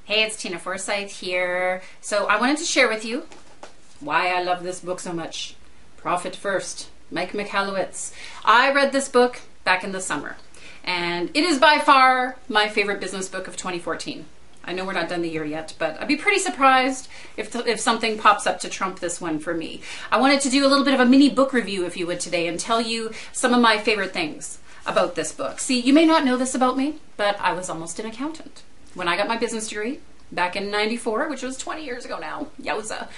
Hey, it's Tina Forsyth here. So I wanted to share with you why I love this book so much. Profit First, Mike Michalowicz. I read this book back in the summer, and it is by far my favorite business book of 2014. I know we're not done the year yet, but I'd be pretty surprised if something pops up to trump this one for me. I wanted to do a little bit of a mini book review, if you would, today, and tell you some of my favorite things about this book. See, you may not know this about me, but I was almost an accountant. When I got my business degree back in '94, which was 20 years ago now, yowza,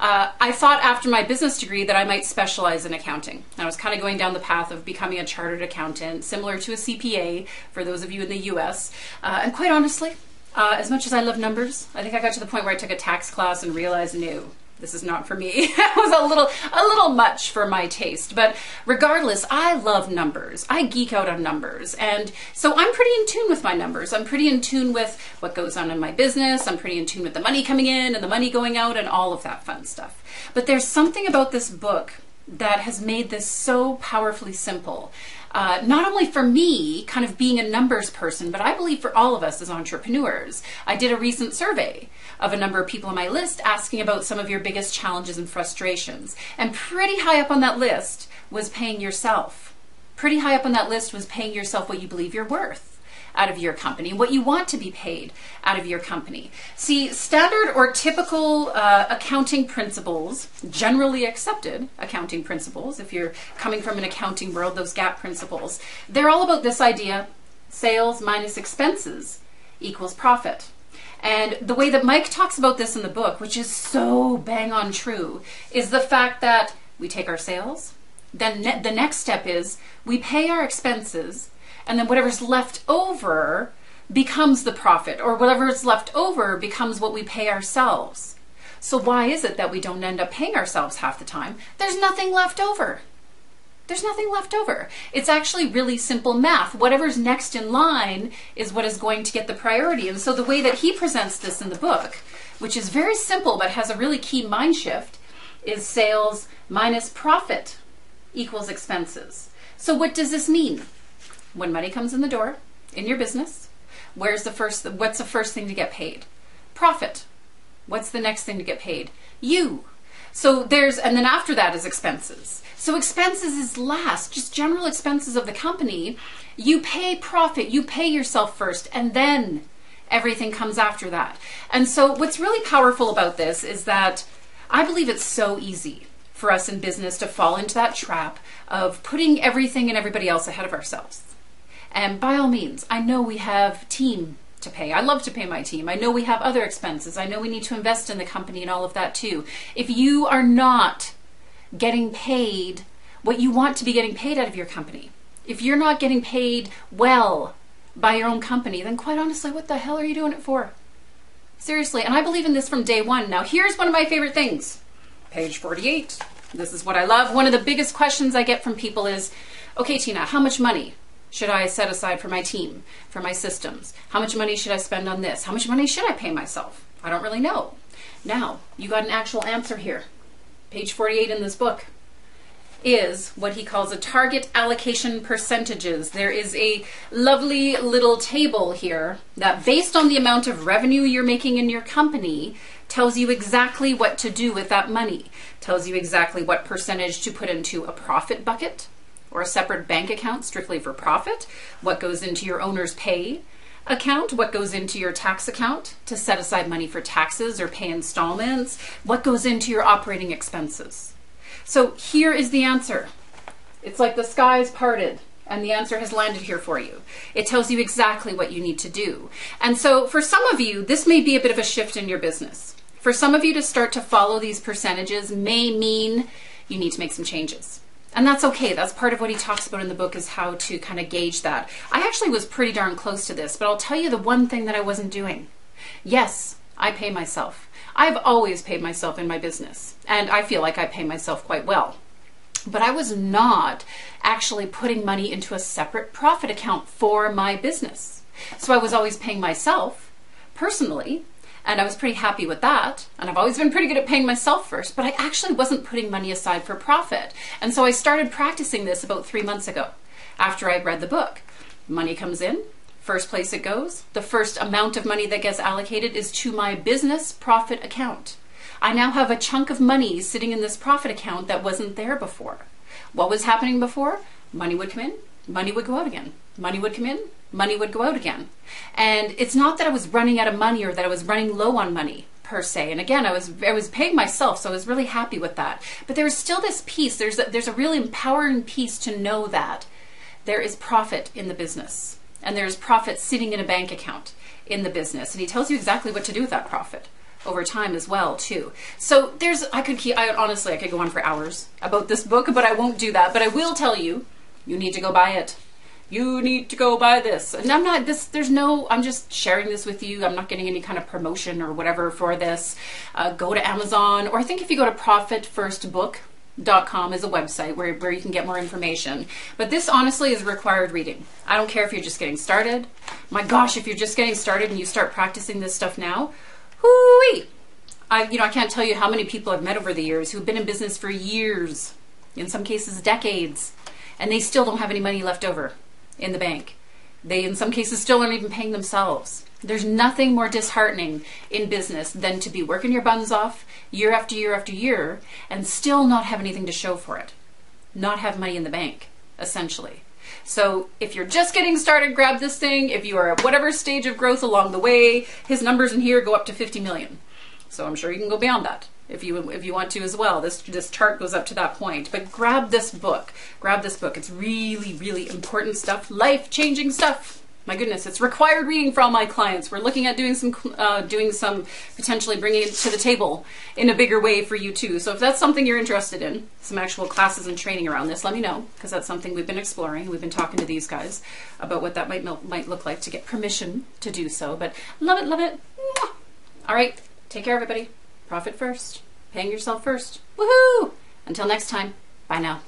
I thought after my business degree that I might specialize in accounting. I was kind of going down the path of becoming a chartered accountant, similar to a CPA for those of you in the US. And quite honestly, as much as I love numbers, I think I got to the point where I took a tax class and realized, no, this is not for me. It was a little much for my taste. But regardless, I love numbers. I geek out on numbers. And so I'm pretty in tune with my numbers. I'm pretty in tune with what goes on in my business. I'm pretty in tune with the money coming in and the money going out and all of that fun stuff. But there's something about this book that has made this so powerfully simple. Not only for me, kind of being a numbers person, but I believe for all of us as entrepreneurs. I did a recent survey of a number of people on my list asking about some of your biggest challenges and frustrations. And pretty high up on that list was paying yourself. Pretty high up on that list was paying yourself what you believe you're worth out of your company, what you want to be paid out of your company. See, standard or typical accounting principles, generally accepted accounting principles, if you're coming from an accounting world, those GAAP principles, they're all about this idea: sales minus expenses equals profit. And the way that Mike talks about this in the book, which is so bang on true, is the fact that we take our sales, then the next step is we pay our expenses, and then whatever's left over becomes the profit, or whatever is left over becomes what we pay ourselves. So why is it that we don't end up paying ourselves half the time? There's nothing left over. There's nothing left over. It's actually really simple math. Whatever's next in line is what is going to get the priority. And so the way that he presents this in the book, which is very simple but has a really key mind shift, is sales minus profit equals expenses. So what does this mean? When money comes in the door in your business, what's the first thing to get paid? Profit. What's the next thing to get paid? You. So and then after that is expenses. So expenses is last, just general expenses of the company. You pay profit, you pay yourself first, and then everything comes after that. And so what's really powerful about this is that I believe it's so easy for us in business to fall into that trap of putting everything and everybody else ahead of ourselves. And by all means, I know we have team to pay. I love to pay my team. I know we have other expenses. I know we need to invest in the company and all of that too. If you are not getting paid what you want to be getting paid out of your company, if you're not getting paid well by your own company, then quite honestly, what the hell are you doing it for? Seriously, and I believe in this from day one. Now, here's one of my favorite things. Page 48. This is what I love. One of the biggest questions I get from people is, okay, Tina, how much money should I set aside for my team, for my systems? How much money should I spend on this? How much money should I pay myself? I don't really know. Now, you got an actual answer here. Page 48 in this book is what he calls a target allocation percentages. There is a lovely little table here that, based on the amount of revenue you're making in your company, tells you exactly what to do with that money, tells you exactly what percentage to put into a profit bucket or a separate bank account strictly for profit, what goes into your owner's pay account, what goes into your tax account to set aside money for taxes or pay installments, what goes into your operating expenses. So here is the answer. It's like the skies parted and the answer has landed here for you. It tells you exactly what you need to do. And so for some of you, this may be a bit of a shift in your business. For some of you to start to follow these percentages may mean you need to make some changes. And that's okay. That's part of what he talks about in the book, is how to kind of gauge that. I actually was pretty darn close to this, but I'll tell you the one thing that I wasn't doing. Yes, I pay myself. I've always paid myself in my business, and I feel like I pay myself quite well. But I was not actually putting money into a separate profit account for my business. So I was always paying myself personally, and I was pretty happy with that. And I've always been pretty good at paying myself first, but I actually wasn't putting money aside for profit. And so I started practicing this about 3 months ago after I read the book. Money comes in, first place it goes, the first amount of money that gets allocated is to my business profit account. I now have a chunk of money sitting in this profit account that wasn't there before. What was happening before? Money would come in, money would go out again. Money would come in, money would go out again. And it's not that I was running out of money or that I was running low on money per se. And again, I was paying myself, so I was really happy with that. But there's still this piece, there's a really empowering piece to know that there is profit in the business. And there's profit sitting in a bank account in the business. And he tells you exactly what to do with that profit over time as well too. So I could go on for hours about this book, but I won't do that. But I will tell you, you need to go buy it. You need to go buy this. And I'm just sharing this with you. I'm not getting any kind of promotion or whatever for this. Go to Amazon, or I think if you go to profitfirstbook.com is a website where you can get more information. But this honestly is required reading. I don't care if you're just getting started. My gosh, if you're just getting started and you start practicing this stuff now, hoo-wee! I can't tell you how many people I've met over the years who've been in business for years, in some cases decades, and they still don't have any money left over in the bank. They, in some cases, still aren't even paying themselves. There's nothing more disheartening in business than to be working your buns off year after year after year and still not have anything to show for it. Not have money in the bank, essentially. So if you're just getting started, grab this thing. If you are at whatever stage of growth along the way, his numbers in here go up to 50 million. So I'm sure you can go beyond that if you want to as well. This chart goes up to that point. But grab this book. Grab this book. It's really, really important stuff. Life-changing stuff. My goodness, it's required reading for all my clients. We're looking at doing some potentially bringing it to the table in a bigger way for you too. So if that's something you're interested in, some actual classes and training around this, let me know, because that's something we've been exploring. We've been talking to these guys about what that might look like to get permission to do so. But love it, love it. Mwah. All right, take care, everybody. Profit first, paying yourself first. Woohoo! Until next time, bye now.